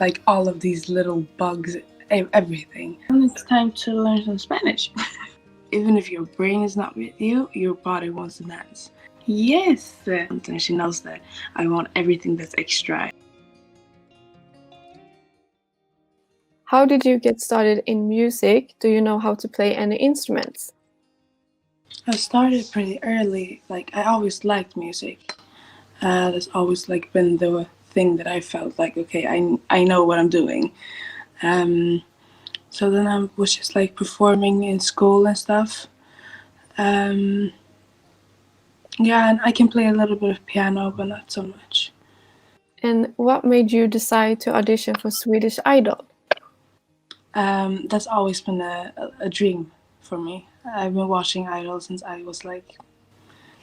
like all of these little bugs, everything. And it's time to learn some Spanish. Even if your brain is not with you, your body wants to dance. Yes! And she knows that I want everything that's extra. How did you get started in music? Do you know how to play any instruments? I started pretty early. Like, I always liked music. That's always like been the thing that I felt like, okay, I know what I'm doing. So then I was just like performing in school and stuff. Yeah, and I can play a little bit of piano, but not so much. And what made you decide to audition for Swedish Idol? That's always been a dream for me. I've been watching Idol since I was like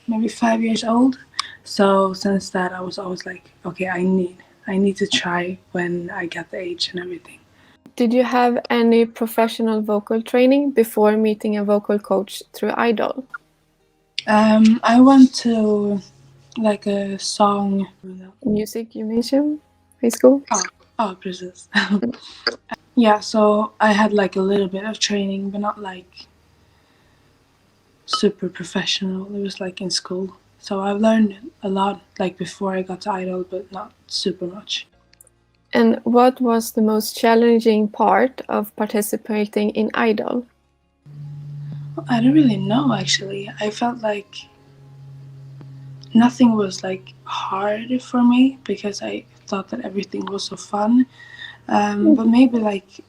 maybe 5 years old. So since that, I was always like, okay, I need to try when I get the age and everything. Did you have any professional vocal training before meeting a vocal coach through Idol? I went to like a song Music you mentioned, high school? Oh, precis. Yeah, so I had like a little bit of training, but not like super professional. It was like in school. So I've learned a lot like before I got to Idol, but not super much. And what was the most challenging part of participating in Idol? I don't really know actually. I felt like nothing was like hard for me because I thought that everything was so fun. But maybe like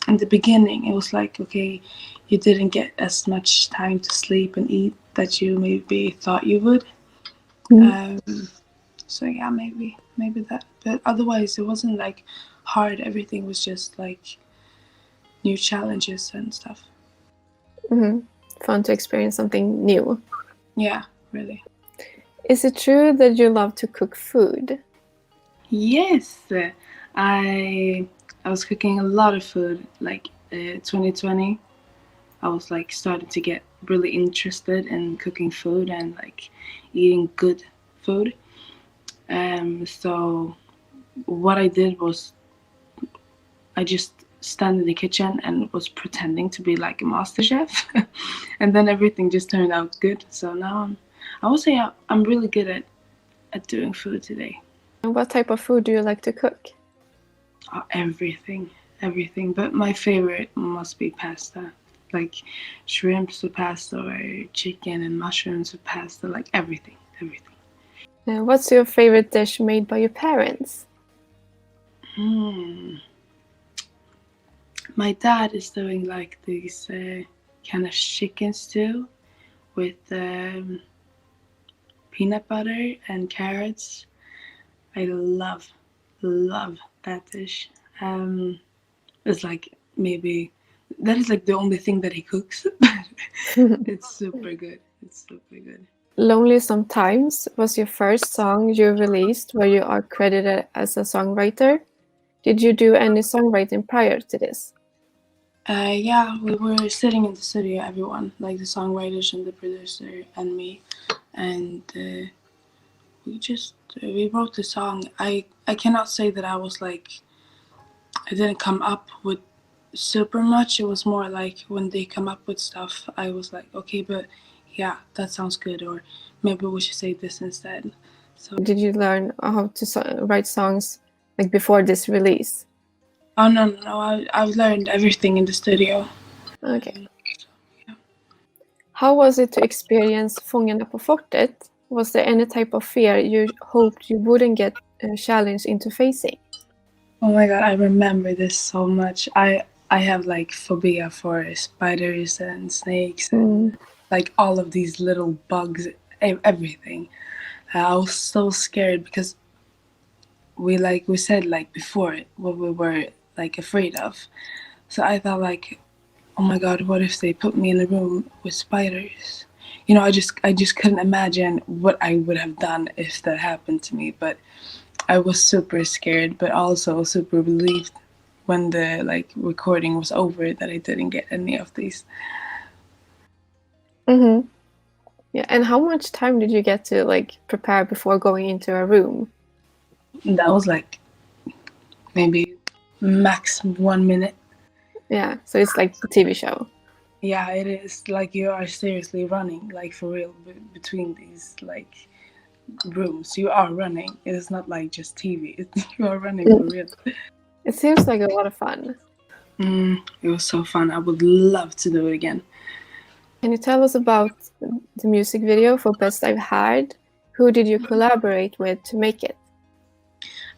in the beginning it was like, okay, you didn't get as much time to sleep and eat that you maybe thought you would. So yeah, maybe that. But otherwise it wasn't like hard. Everything was just like new challenges and stuff. Fun to experience something new. Yeah, really. Is it true that you love to cook food? Yes, I was cooking a lot of food. Like 2020, I was like starting to get really interested in cooking food and like eating good food. So what I did was I just stand in the kitchen and was pretending to be like a master chef, and then everything just turned out good. So now I would say I'm really good at doing food today. And what type of food do you like to cook? Everything. But my favorite must be pasta. Like shrimps with pasta or chicken and mushrooms with pasta. Like everything. What's your favorite dish made by your parents? My dad is doing like these kind of chicken stew with peanut butter and carrots. I love that dish. It's like maybe that is like the only thing that he cooks. It's super good. Lonely Sometimes was your first song you released where you are credited as a songwriter. Did you do any songwriting prior to this? Yeah, we were sitting in the studio, everyone, like the songwriters and the producer and me, and we wrote the song. I cannot say that I was like, I didn't come up with super much. It was more like when they come up with stuff, I was like, okay, but yeah, that sounds good, or maybe we should say this instead. So did you learn how to write songs like before this release? Oh no! I've learned everything in the studio. Okay. How was it to experience Fångarna på fortet? Was there any type of fear you hoped you wouldn't get challenged into facing? Oh my god, I remember this so much. I have like phobia for spiders and snakes and like all of these little bugs, everything. I was so scared because we said like before what we were like afraid of. So I thought like, oh my god, what if they put me in a room with spiders? You know, I just couldn't imagine what I would have done if that happened to me. But I was super scared, but also super relieved when the like recording was over that I didn't get any of these. Yeah, and how much time did you get to like prepare before going into a room? That was like maybe max 1 minute. Yeah, so it's like a TV show. Yeah, it is. Like, you are seriously running, like, for real, between these, like, rooms. You are running. It is not like just TV. You are running for real. It seems like a lot of fun. It was so fun. I would love to do it again. Can you tell us about the music video for Best I've Had? Who did you collaborate with to make it?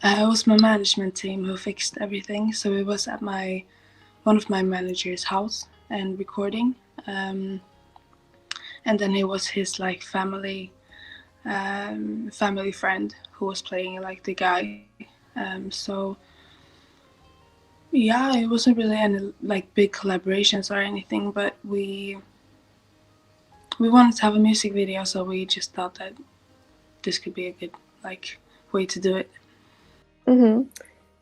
It was my management team who fixed everything. So it was at one of my manager's house and recording. And then it was his like family friend who was playing like the guy. So yeah, it wasn't really any like big collaborations or anything, but we wanted to have a music video, so we just thought that this could be a good like way to do it. And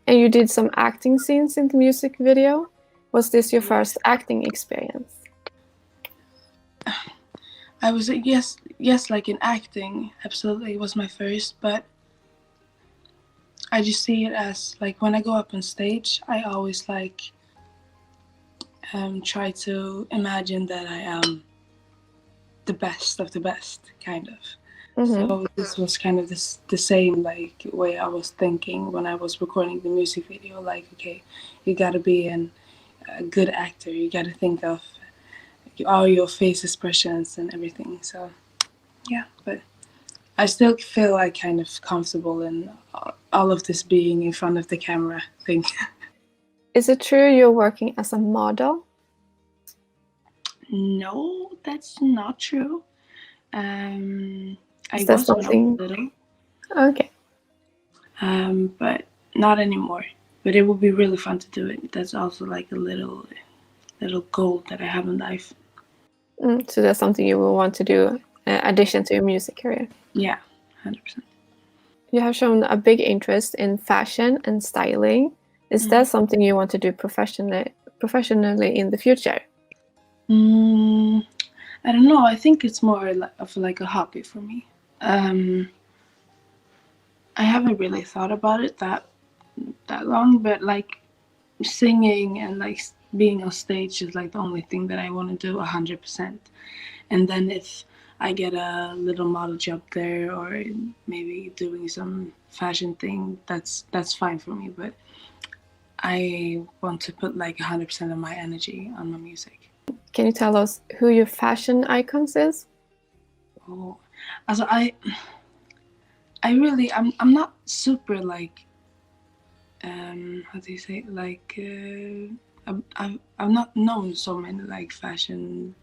you did some acting scenes in the music video. Was this your first acting experience? I was yes, like in acting, absolutely, it was my first, but I just see it as like when I go up on stage, I always like try to imagine that I am the best of the best, kind of. So this was kind of the same like way I was thinking when I was recording the music video. Like, okay, you gotta be a good actor. You gotta think of all your face expressions and everything. So yeah, but I still feel like kind of comfortable in all of this being in front of the camera thing. Is it true you're working as a model? No, that's not true. I Is that was when I something? was little, Okay. but not anymore. But it would be really fun to do it. That's also like a little goal that I have in life. So that's something you will want to do in addition to your music career. Yeah, 100%. You have shown a big interest in fashion and styling. Is that something you want to do professionally in the future? I don't know. I think it's more of like a hobby for me. I haven't really thought about it that long, but like singing and like being on stage is like the only thing that I want to do 100%. And then if I get a little model job there or maybe doing some fashion thing, that's fine for me. But I want to put like 100% of my energy on my music. Can you tell us who your fashion icons is? Oh, also I'm not super like how do you say it? Like I've not known so many like fashion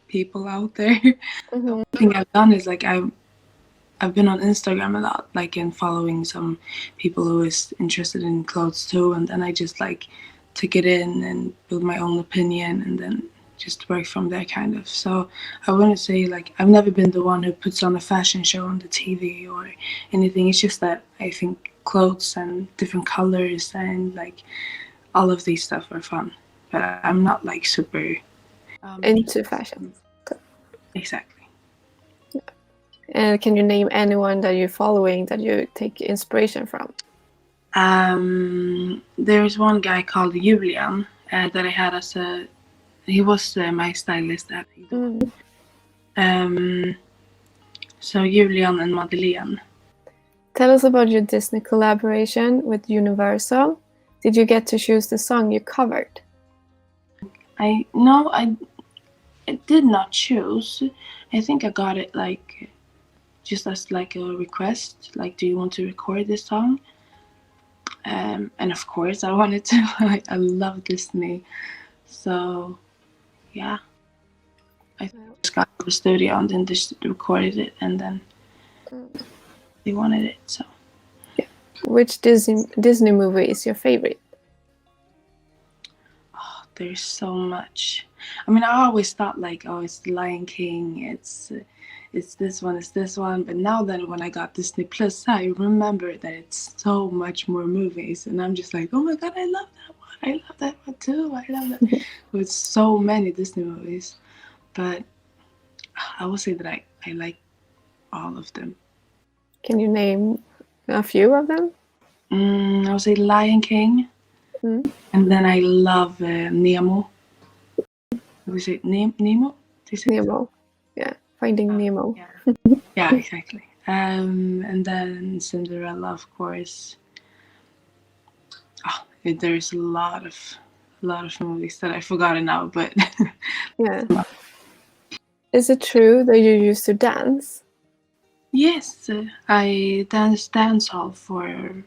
people out there. The only thing I've done is like I've been on Instagram a lot, like, and following some people who is interested in clothes too, and then I just like took it in and build my own opinion and then just work from there, kind of. So I wouldn't say like I've never been the one who puts on a fashion show on the TV or anything. It's just that I think clothes and different colors and like all of these stuff are fun, but I'm not like super into fashion. Exactly. And can you name anyone that you're following that you take inspiration from? There's one guy called Julian that I had as he was my stylist at Idol. So Julian and Madeleine. Tell us about your Disney collaboration with Universal. Did you get to choose the song you covered? I did not choose. I think I got it like just as like a request, like, do you want to record this song? And of course I wanted to. I love Disney, so yeah, I just got to the studio and then just recorded it, and then they wanted it. So which Disney movie is your favorite? Oh, there's so much. I mean, I always thought like, oh, it's The Lion King, it's this one. But now that when I got Disney Plus, I remember that it's so much more movies, and I'm just like, oh my god, I love that one. I love that one too. I love that. With so many Disney movies, but I will say that I like all of them. Can you name a few of them? I would say Lion King, Mm. And then I love Nemo. Was it Nemo? Nemo. Yeah, Finding Nemo. Yeah. Yeah, exactly. And then Cinderella, of course. Oh, there's a lot of movies that I've forgotten now, but Yeah. Is it true that you used to dance? yes, I danced dance hall for,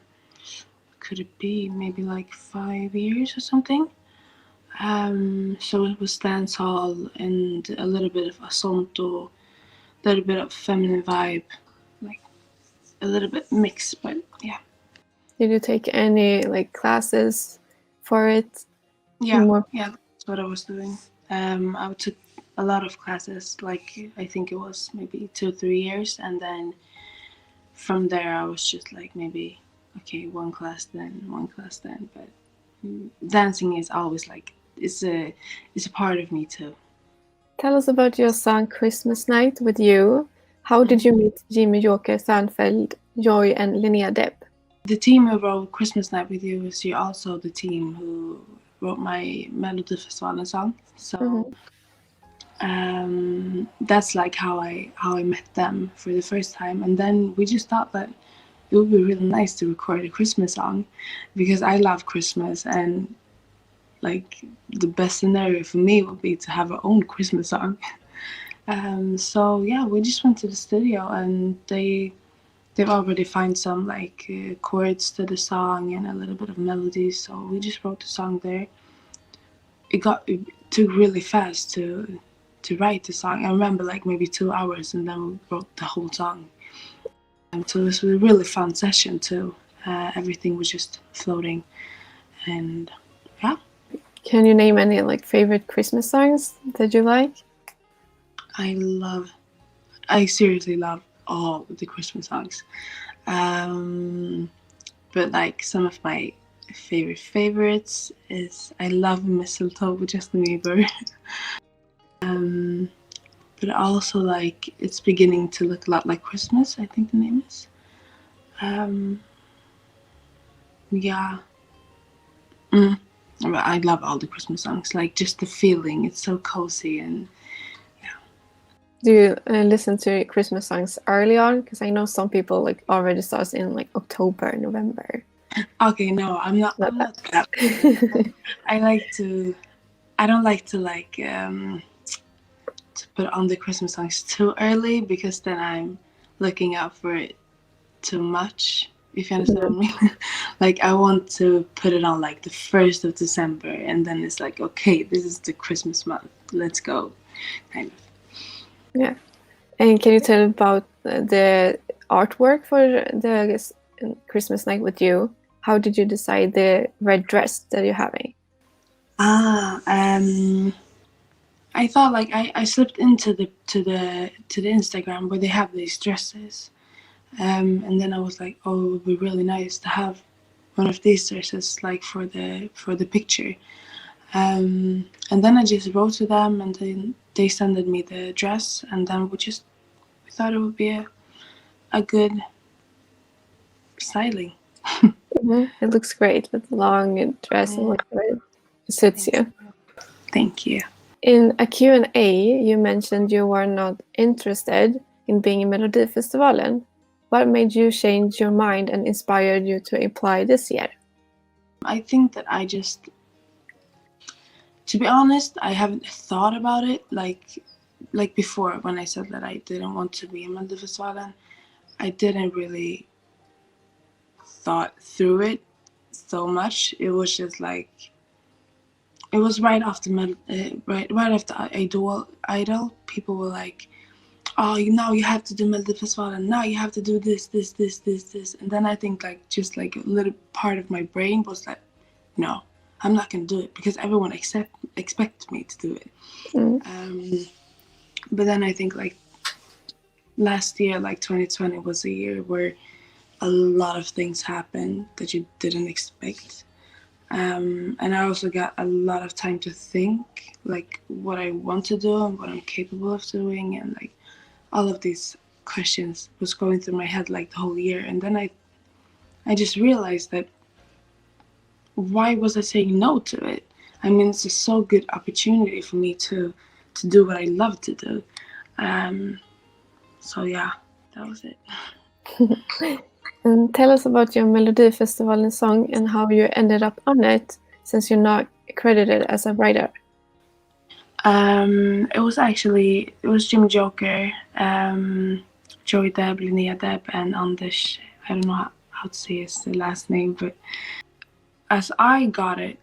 could it be maybe like 5 years or something? So it was dance hall and a little bit of asonto, a little bit of feminine vibe, like a little bit mixed, but yeah. Did you take any like classes for it? Yeah, More. yeah, that's what I was doing. I took a lot of classes, like I think it was maybe 2-3 years, and then from there I was just like maybe okay, one class then, but dancing is always like it's a part of me too. Tell us about your song Christmas Night with You. How did you meet Jimmy Joker Sandfeld, Joy, and Linnea Depp? The team who wrote Christmas Night with You is also the team who wrote my Melodifestivalen song. So that's like how I met them for the first time, and then we just thought that it would be really nice to record a Christmas song because I love Christmas, and like the best scenario for me would be to have our own Christmas song. So yeah, we just went to the studio, and they've already found some like chords to the song and a little bit of melody, so we just wrote the song there. It took really fast to write the song. I remember like maybe 2 hours, and then we wrote the whole song. So this was a really fun session too. Everything was just floating, and yeah. Can you name any like favorite Christmas songs that you like? I seriously love all the Christmas songs. But like some of my favorites is I love Mistletoe with Justin Bieber. But also like It's Beginning to Look a Lot Like Christmas, I think the name is. Yeah. I love all the Christmas songs. Like just the feeling, it's so cozy and Do you listen to Christmas songs early on? Because I know some people like already starts in like October, November. okay, no, I'm not that. I don't like to like to put on the Christmas songs too early because then I'm looking out for it too much. If you understand what I mean. Like I want to put it on like the 1st of December, and then it's like, okay, this is the Christmas month. Let's go, kind of. Yeah. And can you tell about the artwork for the Christmas Night with You? How did you decide the red dress that you're having? I thought like I slipped into the Instagram where they have these dresses, and then I was like, oh, it would be really nice to have one of these dresses like for the picture. And then I just wrote to them, and then they sent me the dress, and then we thought it would be a good styling. It looks great with the long dress and like it suits you. Thank you. In a Q&A, you mentioned you were not interested in being in Melodifestivalen. What made you change your mind and inspired you to apply this year? I think that to be honest, I haven't thought about it like before when I said that I didn't want to be in Melodifestivalen. I didn't really thought through it so much. It was just like it was right after right after Idol. People were like, "Oh, now you have to do Melodifestivalen. Now you have to do this." And then I think like just like a little part of my brain was like, "No, I'm not gonna do it because everyone expects me to do it." But then I think like last year, like 2020, was a year where a lot of things happened that you didn't expect. And I also got a lot of time to think like what I want to do and what I'm capable of doing, and like all of these questions was going through my head like the whole year. And then I just realized that why was I saying no to it? I mean, it's a so good opportunity for me to do what I love to do. So yeah, that was it. And tell us about your Melodifestivalen song and how you ended up on it, since you're not credited as a writer. It was Jim Joker, Joey Deb, Linnea Deb, and Anders. I don't know how to say his last name, but as I got it,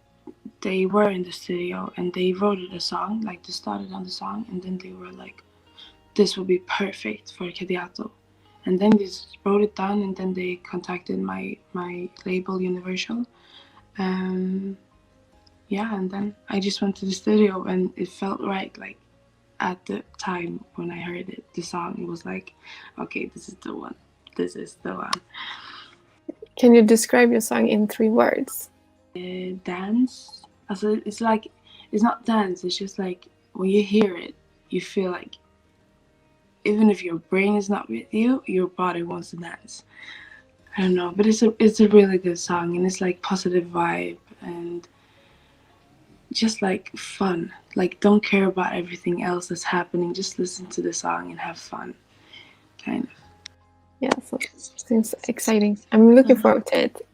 they were in the studio and they wrote a song, like they started on the song, and then they were like, this would be perfect for Kadiatou. And then they just wrote it down, and then they contacted my label Universal. Yeah, and then I just went to the studio and it felt right. Like at the time when I heard it, the song, it was like, okay, this is the one. This is the one. Can you describe your song in 3 words? Dance. Also, it's like, it's not dance. It's just like when you hear it, you feel like even if your brain is not with you, your body wants to dance. I don't know, but it's a really good song, and it's like positive vibe and just like fun. Like, don't care about everything else that's happening. Just listen to the song and have fun, kind of. Yeah, so seems exciting. I'm looking forward to it.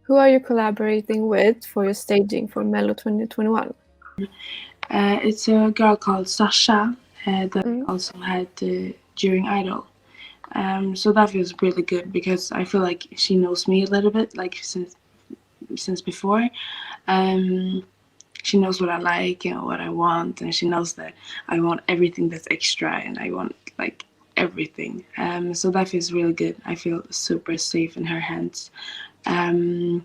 Who are you collaborating with for your staging for Mellow 2021? It's a girl called Sasha that I also had during Idol. So that feels really good because I feel like she knows me a little bit, like since before. She knows what I like and what I want, and she knows that I want everything that's extra and I want like everything. So that feels really good. I feel super safe in her hands. And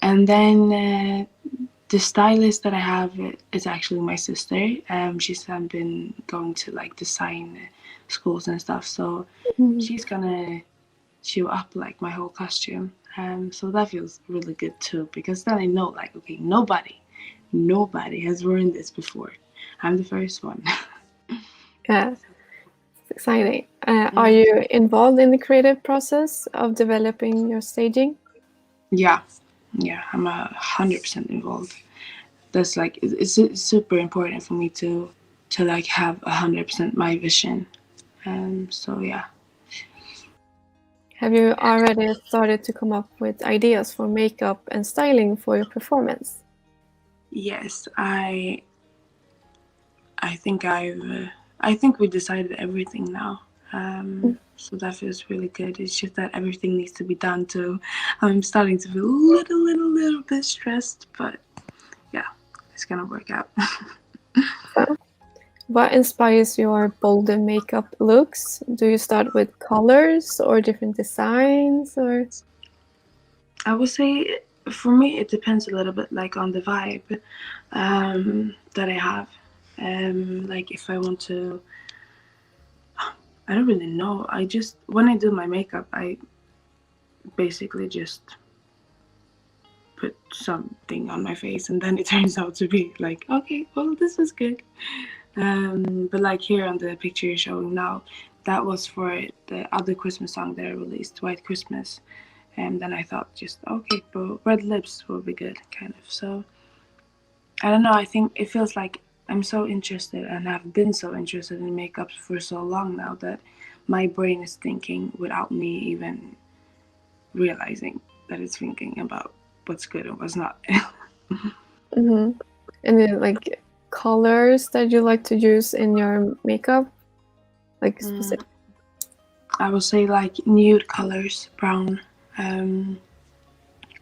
then the stylist that I have is actually my sister. She's been going to like design schools and stuff, so she's gonna chew up like my whole costume. So that feels really good too, because then I know like, okay, nobody has worn this before. I'm the first one. Yeah, it's exciting. Are you involved in the creative process of developing your staging? Yeah, I'm 100% involved. That's like, it's super important for me to like have 100% my vision. So yeah. Have you already started to come up with ideas for makeup and styling for your performance? Yes, I think we decided everything now. So that feels really good. It's just that everything needs to be done too. I'm starting to feel a little bit stressed, but yeah, it's gonna work out. So, what inspires your bolder makeup looks? Do you start with colors or different designs, or? I would say for me it depends a little bit like on the vibe that I have. Like if I want to, I don't really know. I just, when I do my makeup, I basically just put something on my face, and then it turns out to be like, okay, well, this is good. But like here on the picture you're showing now, that was for the other Christmas song that I released, White Christmas. And then I thought just, okay, but red lips will be good, kind of. So I don't know, I think it feels like I'm so interested and have been so interested in makeup for so long now that my brain is thinking without me even realizing that it's thinking about what's good and what's not. Mm-hmm. And then like colors that you like to use in your makeup, like specific. I would say like nude colors, brown,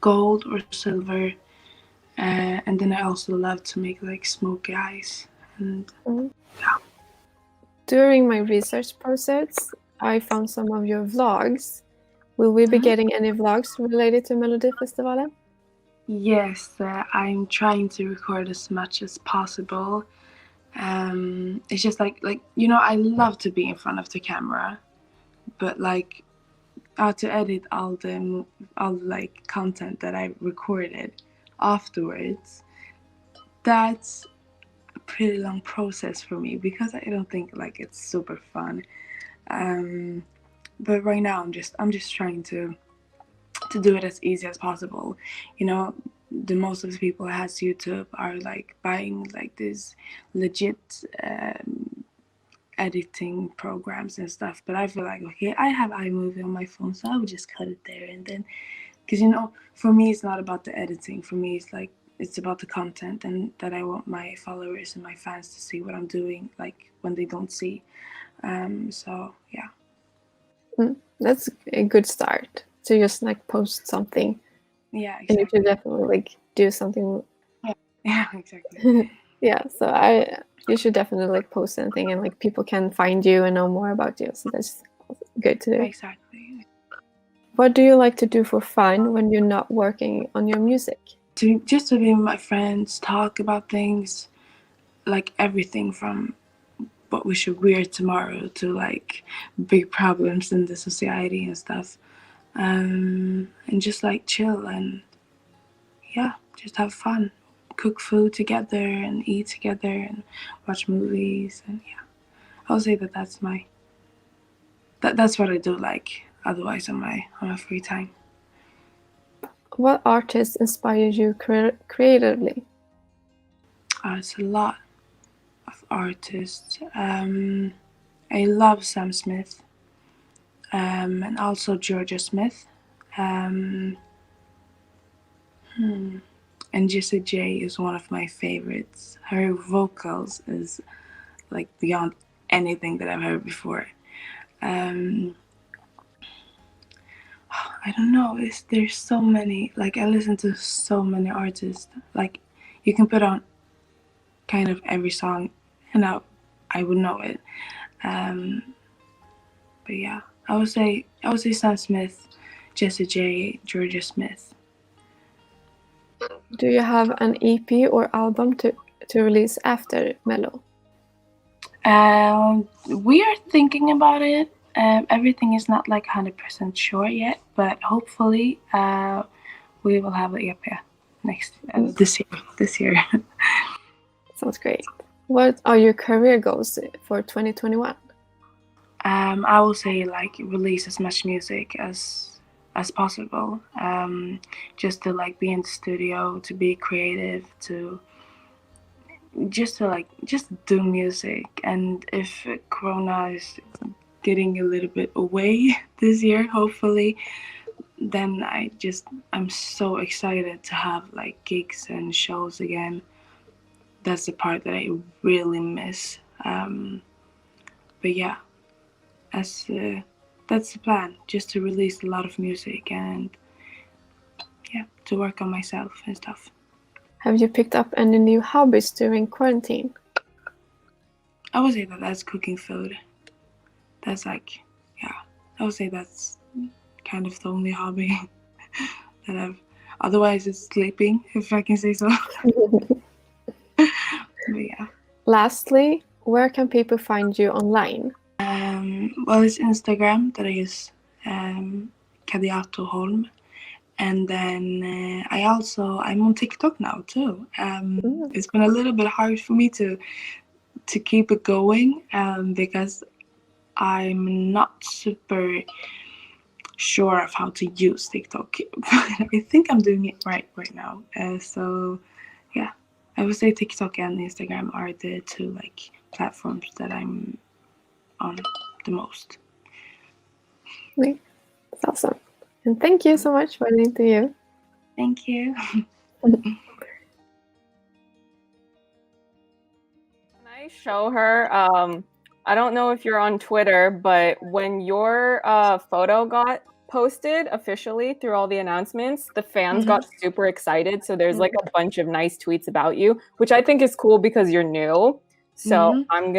gold or silver, and then I also love to make like smoky eyes. And yeah. During my research process, I found some of your vlogs. Will we be getting any vlogs related to Melodifestivalen? Yes, I'm trying to record as much as possible. It's just like you know, I love to be in front of the camera, but like to edit all the like content that I recorded afterwards, that's a pretty long process for me because I don't think like it's super fun. But right now I'm just trying to to do it as easy as possible. You know, the most of the people that has YouTube are like buying like this legit editing programs and stuff. But I feel like, okay, I have iMovie on my phone, so I would just cut it there and then, because you know, for me it's not about the editing. For me, it's like it's about the content, and that I want my followers and my fans to see what I'm doing, like when they don't see. So yeah. That's a good start to just like post something. Yeah, exactly. And you should definitely like do something. Yeah, exactly. Yeah, so you should definitely like post something, and like people can find you and know more about you. So that's good to do. Exactly. What do you like to do for fun when you're not working on your music? To be with my friends, talk about things, like everything from what we should wear tomorrow to like big problems in the society and stuff, and just like chill and yeah, just have fun, cook food together and eat together and watch movies. And yeah, I would say that that's what I do like otherwise on my free time. What artists inspire you creatively? It's a lot of artists. I love Sam Smith, and also Georgia Smith, and Jessie J is one of my favorites. Her vocals is like beyond anything that I've heard before. I don't know. There's so many. Like I listen to so many artists. Like you can put on kind of every song, and I would know it. But yeah, I would say Sam Smith, Jessie J, Georgia Smith. Do you have an EP or album to release after Mellow? We are thinking about it. Everything is not like 100% sure yet, but hopefully we will have an EP this year. Sounds great. What are your career goals for 2021? I will say like release as much music as possible. Just to like be in the studio, to be creative, to just do music. And if Corona is getting a little bit away this year, hopefully, then I'm so excited to have like gigs and shows again. That's the part that I really miss. But yeah, that's the plan, just to release a lot of music and yeah, to work on myself and stuff. Have you picked up any new hobbies during quarantine? I would say that's cooking food. That's like, yeah, I would say that's kind of the only hobby that I've. Otherwise, it's sleeping, if I can say so. But yeah. Lastly, where can people find you online? Well, it's Instagram, that is Kadiatou Holm. And then I'm on TikTok now too. It's been a little bit hard for me to keep it going because I'm not super sure of how to use TikTok. I think I'm doing it right now. So yeah, I would say TikTok and Instagram are the two like platforms that I'm on the most. That's awesome. And thank you so much for the interview. Thank you. Can I show her? I don't know if you're on Twitter, but when your photo got posted officially through all the announcements, the fans got super excited. So there's like a bunch of nice tweets about you, which I think is cool because you're new. So I'm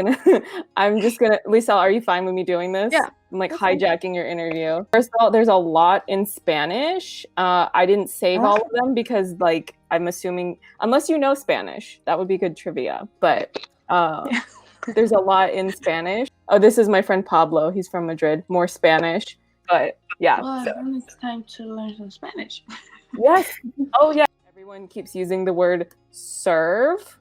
just gonna, Lisa, are you fine with me doing this? Yeah. I'm like hijacking your interview. First of all, there's a lot in Spanish. I didn't save all of them because like, I'm assuming, unless you know Spanish, that would be good trivia. But there's a lot in Spanish. Oh, this is my friend Pablo. He's from Madrid. More Spanish. But yeah. Well, then it's time to learn some Spanish. Yes. Oh yeah. Everyone keeps using the word serve.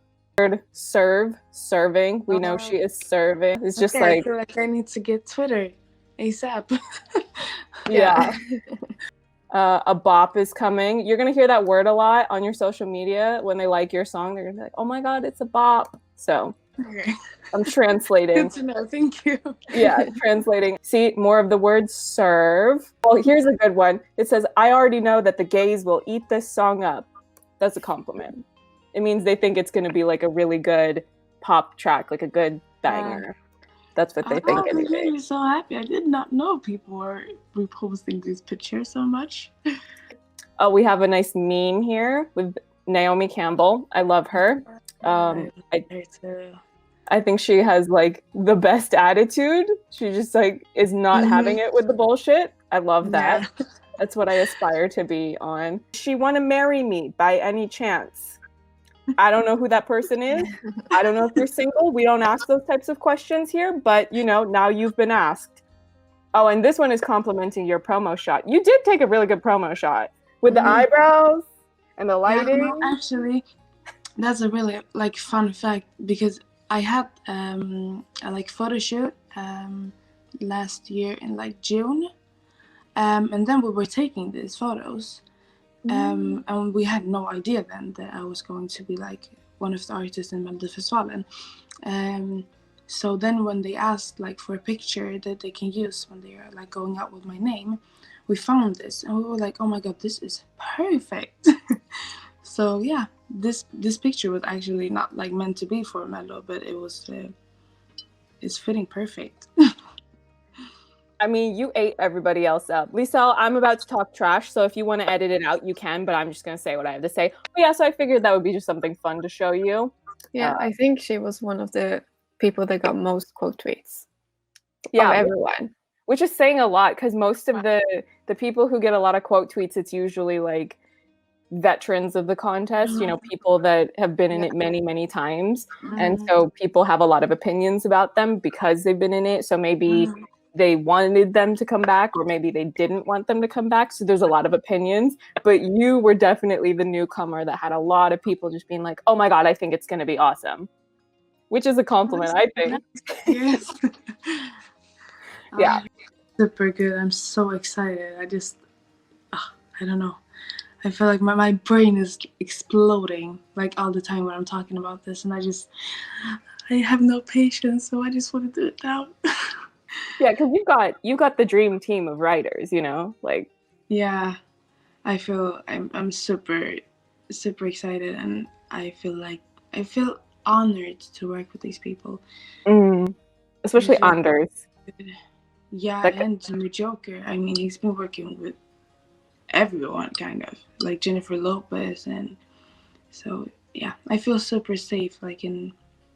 Serving. We know she is serving. It's just I feel like I need to get Twitter ASAP. Yeah. A bop is coming. You're gonna hear that word a lot on your social media when they like your song. They're gonna be like, "Oh my god, it's a bop!" So Okay. I'm translating. Good to know. Thank you. Yeah, translating. See, more of the word serve. Oh, here's a good one. It says, "I already know that the gays will eat this song up." That's a compliment. It means they think it's going to be like a really good pop track, like a good banger. That's what they think I'm anyway. really so happy. I did not know people were reposting these pictures so much. Oh, we have a nice meme here with Naomi Campbell. I love her. I think she has like the best attitude. She just like is not having it with the bullshit. I love that. Yeah. That's what I aspire to be on. She want to marry me by any chance? I don't know who that person is. I don't know if you're single. We don't ask those types of questions here, but you know, now you've been asked. Oh, and this one is complimenting your promo shot. You did take a really good promo shot with the eyebrows and the lighting. Yeah, no, actually, that's a really like fun fact because I had a like photo shoot last year in like June, and then we were taking these photos, and we had no idea then that I was going to be like one of the artists in Melodifestivalen. So then when they asked like for a picture that they can use when they are like going out with my name, we found this and we were like, oh my god, this is perfect. So yeah, this picture was actually not like meant to be for Mellow, but it was it's fitting perfect. I mean, you ate everybody else up. Lisel, I'm about to talk trash, so if you want to edit it out, you can, but I'm just going to say what I have to say. But yeah, so I figured that would be just something fun to show you. Yeah, I think she was one of the people that got most quote tweets. Yeah, of everyone. Which is saying a lot, because most of the people who get a lot of quote tweets, it's usually like veterans of the contest, you know, people that have been in it many, many times. And so people have a lot of opinions about them because they've been in it. So maybe they wanted them to come back, or maybe they didn't want them to come back. So there's a lot of opinions. But you were definitely the newcomer that had a lot of people just being like, oh my God, I think it's going to be awesome. Which is a compliment, I think. Yes. Yeah. Super good. I'm so excited. I just, I don't know. I feel like my brain is exploding like all the time when I'm talking about this, and I have no patience, so I just want to do it now. Yeah, because you got the dream team of writers, you know, like. Yeah, I feel I'm super excited, and I feel honored to work with these people. Especially Anders. Yeah, and Jimmy Joker. I mean, he's been working with everyone, kind of like Jennifer Lopez, and so yeah, I feel super safe. Like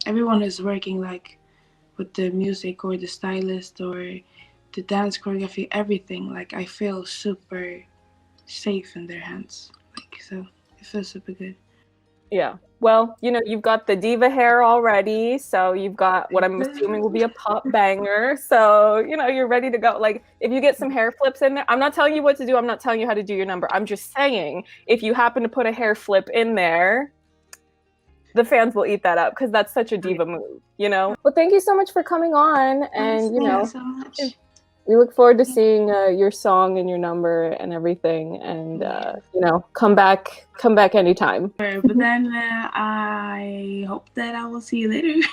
everyone is working like with the music or the stylist or the dance choreography, everything. Like I feel super safe in their hands. Like so, it feels super good. Yeah. Well, you know, you've got the diva hair already, so you've got what I'm assuming will be a pop banger. So, you know, you're ready to go. Like, if you get some hair flips in there, I'm not telling you what to do. I'm not telling you how to do your number. I'm just saying, if you happen to put a hair flip in there, the fans will eat that up because that's such a diva move, you know? Well, thank you so much for coming on. And, you know, so much. We look forward to seeing your song and your number and everything, and you know, come back anytime. But then I hope that I will see you later.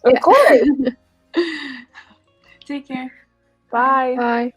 Of course. Take care. Bye. Bye.